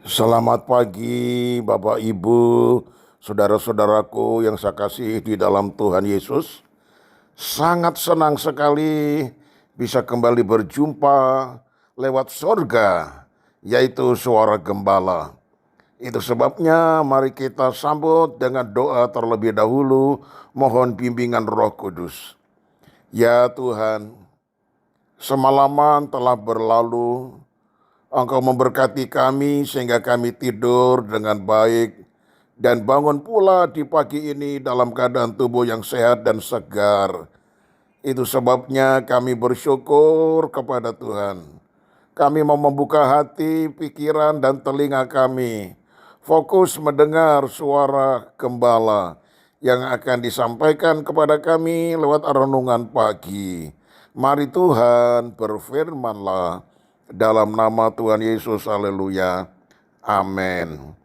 Selamat pagi Bapak Ibu, saudara-saudaraku yang saya kasih di dalam Tuhan Yesus. Sangat senang sekali bisa kembali berjumpa lewat sorga, yaitu suara gembala. Itu sebabnya mari kita sambut dengan doa terlebih dahulu, mohon bimbingan Roh Kudus. Ya Tuhan, semalaman telah berlalu, Engkau memberkati kami sehingga kami tidur dengan baik dan bangun pula di pagi ini dalam keadaan tubuh yang sehat dan segar. Itu sebabnya kami bersyukur kepada Tuhan. Kami mau membuka hati, pikiran, dan telinga kami. Fokus mendengar suara gembala yang akan disampaikan kepada kami lewat renungan pagi. Mari Tuhan berfirman-Lah dalam nama Tuhan Yesus, haleluya, amin.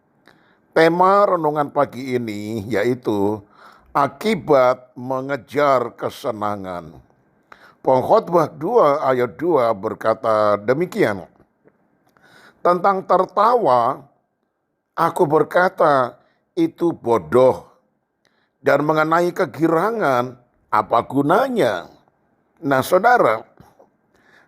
Tema renungan pagi ini yaitu akibat mengejar kesenangan. Pengkhotbah 2 ayat 2 berkata demikian. Tentang tertawa, aku berkata itu bodoh. Dan mengenai kegirangan, apa gunanya? Nah saudara,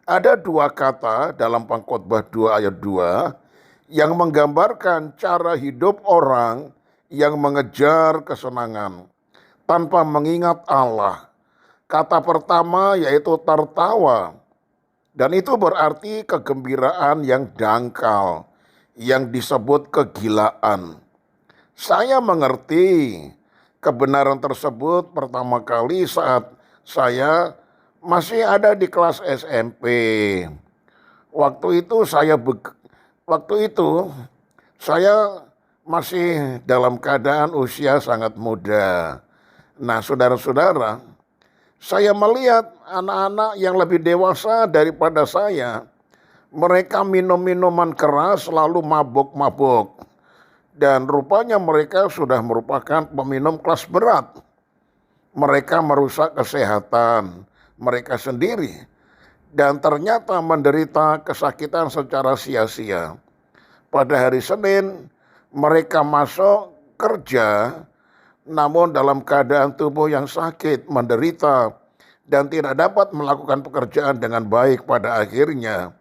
ada dua kata dalam Pengkhotbah 2 ayat 2 yang menggambarkan cara hidup orang yang mengejar kesenangan tanpa mengingat Allah. Kata pertama yaitu tertawa, dan itu berarti kegembiraan yang dangkal, yang disebut kegilaan. Saya mengerti kebenaran tersebut pertama kali saat saya masih ada di kelas SMP. Waktu itu saya masih dalam keadaan usia sangat muda. Nah, saudara-saudara, saya melihat anak-anak yang lebih dewasa daripada saya. Mereka minum minuman keras lalu mabuk-mabuk. Dan rupanya mereka sudah merupakan peminum kelas berat. Mereka merusak kesehatan mereka sendiri. Dan ternyata menderita kesakitan secara sia-sia. Pada hari Senin, mereka masuk kerja, namun dalam keadaan tubuh yang sakit, menderita, dan tidak dapat melakukan pekerjaan dengan baik pada akhirnya.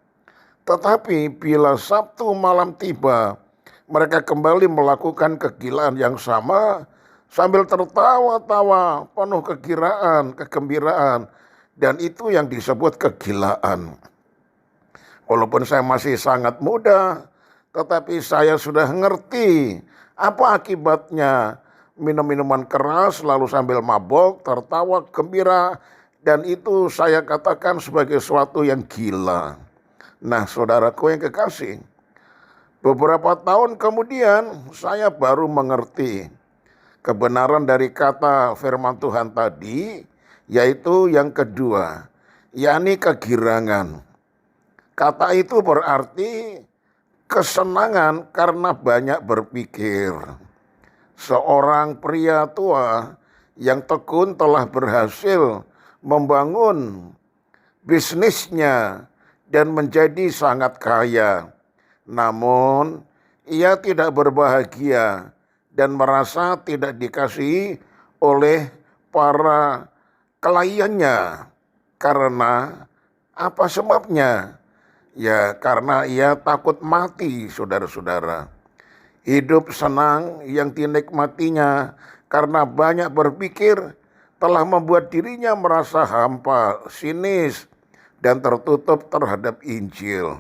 Tetapi bila Sabtu malam tiba, mereka kembali melakukan kegilaan yang sama, sambil tertawa-tawa, penuh kegiraan, kegembiraan, dan itu yang disebut kegilaan. Walaupun saya masih sangat muda, tetapi saya sudah ngerti apa akibatnya minum minuman keras lalu sambil mabok, tertawa, gembira, dan itu saya katakan sebagai sesuatu yang gila. Nah, saudaraku yang kekasih, beberapa tahun kemudian saya baru mengerti kebenaran dari kata firman Tuhan tadi, yaitu yang kedua, yakni kegirangan. Kata itu berarti kesenangan karena banyak berpikir. Seorang pria tua yang tekun telah berhasil membangun bisnisnya dan menjadi sangat kaya. Namun ia tidak berbahagia dan merasa tidak dikasihi oleh para kliennya. Karena apa sebabnya? Ya karena ia takut mati, saudara-saudara. Hidup senang yang dinikmatinya karena banyak berpikir telah membuat dirinya merasa hampa, sinis, dan tertutup terhadap Injil.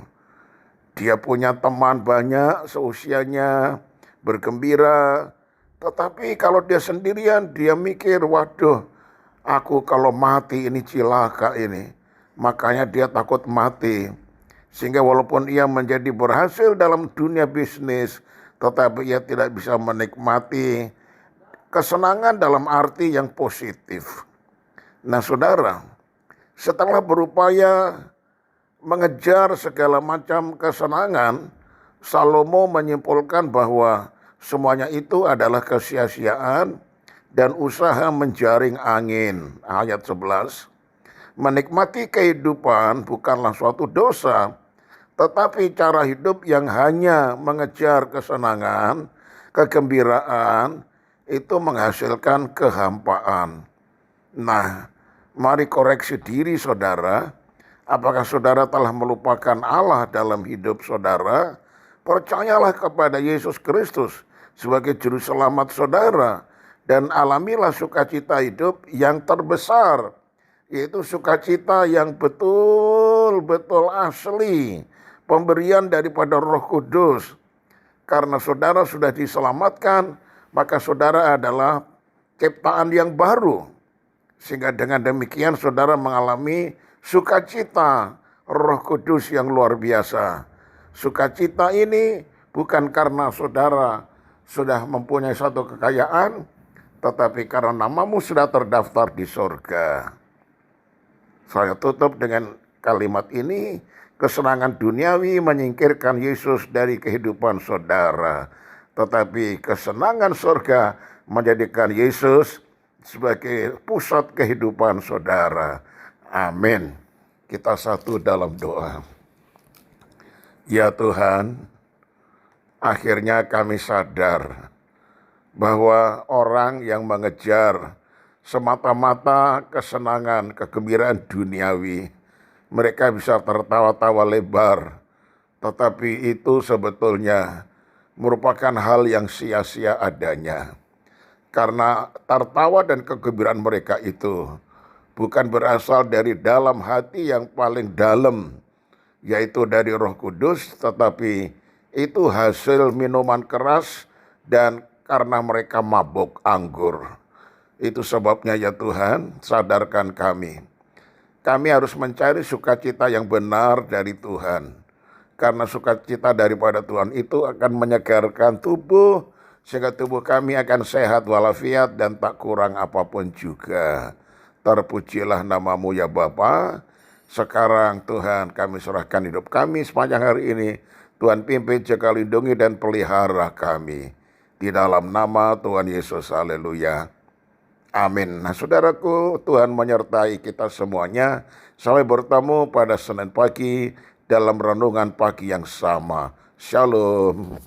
Dia punya teman banyak seusianya, bergembira. Tetapi kalau dia sendirian, dia mikir, waduh, aku kalau mati ini cilaka ini. Makanya dia takut mati. Sehingga walaupun ia menjadi berhasil dalam dunia bisnis, tetapi ia tidak bisa menikmati kesenangan dalam arti yang positif. Nah saudara, setelah berupaya mengejar segala macam kesenangan, Salomo menyimpulkan bahwa semuanya itu adalah kesia-siaan dan usaha menjaring angin. Ayat 11, menikmati kehidupan bukanlah suatu dosa, Tetapi cara hidup yang hanya mengejar kesenangan, kegembiraan, itu menghasilkan kehampaan. Nah, mari koreksi diri saudara. Apakah saudara telah melupakan Allah dalam hidup saudara? Percayalah kepada Yesus Kristus sebagai juru selamat saudara. Dan alamilah sukacita hidup yang terbesar. Yaitu sukacita yang betul-betul asli. Pemberian daripada Roh Kudus. Karena saudara sudah diselamatkan, maka saudara adalah ciptaan yang baru. Sehingga dengan demikian saudara mengalami sukacita Roh Kudus yang luar biasa. Sukacita ini bukan karena saudara sudah mempunyai satu kekayaan, tetapi karena namamu sudah terdaftar di surga. Saya tutup dengan kalimat ini. Kesenangan duniawi menyingkirkan Yesus dari kehidupan saudara. Tetapi kesenangan surga menjadikan Yesus sebagai pusat kehidupan saudara. Amin. Kita satu dalam doa. Ya Tuhan, akhirnya kami sadar bahwa orang yang mengejar semata-mata kesenangan, kegembiraan duniawi, mereka bisa tertawa-tawa lebar, tetapi itu sebetulnya merupakan hal yang sia-sia adanya. Karena tertawa dan kegembiraan mereka itu bukan berasal dari dalam hati yang paling dalam, yaitu dari Roh Kudus, tetapi itu hasil minuman keras dan karena mereka mabuk anggur. Itu sebabnya ya Tuhan, sadarkan kami. Kami harus mencari sukacita yang benar dari Tuhan. Karena sukacita daripada Tuhan itu akan menyegarkan tubuh, sehingga tubuh kami akan sehat walafiat dan tak kurang apapun juga. Terpujilah namamu ya Bapa. Sekarang Tuhan kami serahkan hidup kami sepanjang hari ini. Tuhan pimpin, jaga, lindungi dan pelihara kami. Di dalam nama Tuhan Yesus, haleluya. Amin. Nah saudaraku, Tuhan menyertai kita semuanya. Sampai bertemu pada Senin pagi dalam renungan pagi yang sama. Shalom.